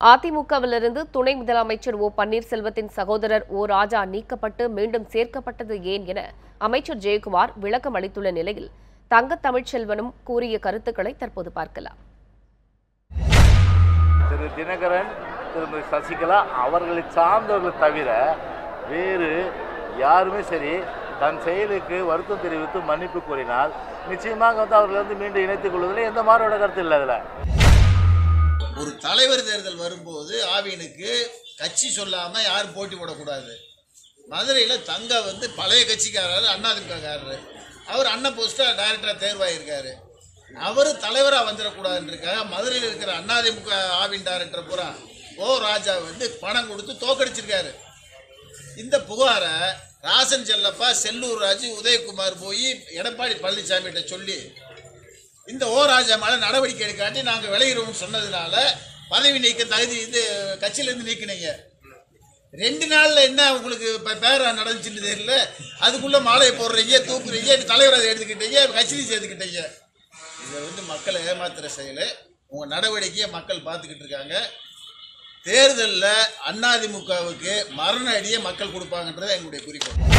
அதிமுகவிலிருந்து துணை முதலமைச்சர் ஓ பன்னீர்செல்வத்தின் சகோதரர் ஓ ராஜா நீக்கப்பட்டு மீண்டும் சேர்க்கப்பட்டது ஏன் என அமைச்சர் ஜெயக்குமார் விளக்கம் அளித்துள்ள நிலையில் தங்கத் தமிழ்ச்செல்வனும் கூறிய கருத்துக்களை தற்போது பார்க்கலாம். திரு தினகரன், திருமதி சசிகலா அவர்களை சார்ந்தவர்களை தவிர வேறு யாருமே சரி தன் செயலுக்கு வருத்தம் தெரிவித்து மன்னிப்பு கூறினால் நிச்சயமாக அவர்களை மீண்டும் இணைத்துக் கொள்வதில் எந்த மாறுபட கருத்து இல்லை. அதில் ஒரு தலைவர் தேர்தல் வரும்போது ஆவினுக்கு கட்சி சொல்லாமல் யாரும் போட்டி போடக்கூடாது. மதுரையில் தங்க பழைய கட்சிக்காரர், அதிமுகக்காரரு, அவர் அண்ணன் போஸ்ட்டாக டைரக்டராக தேர்வாயிருக்காரு. அவர் தலைவராக வந்துடக்கூடாதுன்றக்காக மதுரையில் இருக்கிற அதிமுக ஆவின் டைரக்டர் பூரா ஓ ராஜா பணம் கொடுத்து தோக்கடிச்சிருக்காரு. இந்த புகாரை ராசன் செல்லப்பா, செல்லூர் ராஜு, உதயகுமார் போய் எடப்பாடி பழனிசாமிகிட்ட சொல்லி இந்த ஓ ராஜா மேலே நடவடிக்கை எடுக்காட்டி நாங்கள் விளையிறோம்னு சொன்னதுனால பதவி நீக்க தகுதி கட்சியிலேருந்து நீக்கினீங்க. 2 நாளில் என்ன உங்களுக்கு பேர நடந்துச்சுன்னு தெரியல, அதுக்குள்ளே மாலையை போடுறீங்க, தூக்குறீங்க, தலைவரை எடுத்துக்கிட்டீங்க, கட்சியிலையும் சேர்த்துக்கிட்டீங்க. இதை மக்களை ஏமாத்துகிற செயல். உங்கள் நடவடிக்கையை மக்கள் பார்த்துக்கிட்டு இருக்காங்க. தேர்தலில் அதிமுகவுக்கு மரண அடியை மக்கள் கொடுப்பாங்கன்றது எங்களுடைய குறிக்கோள்.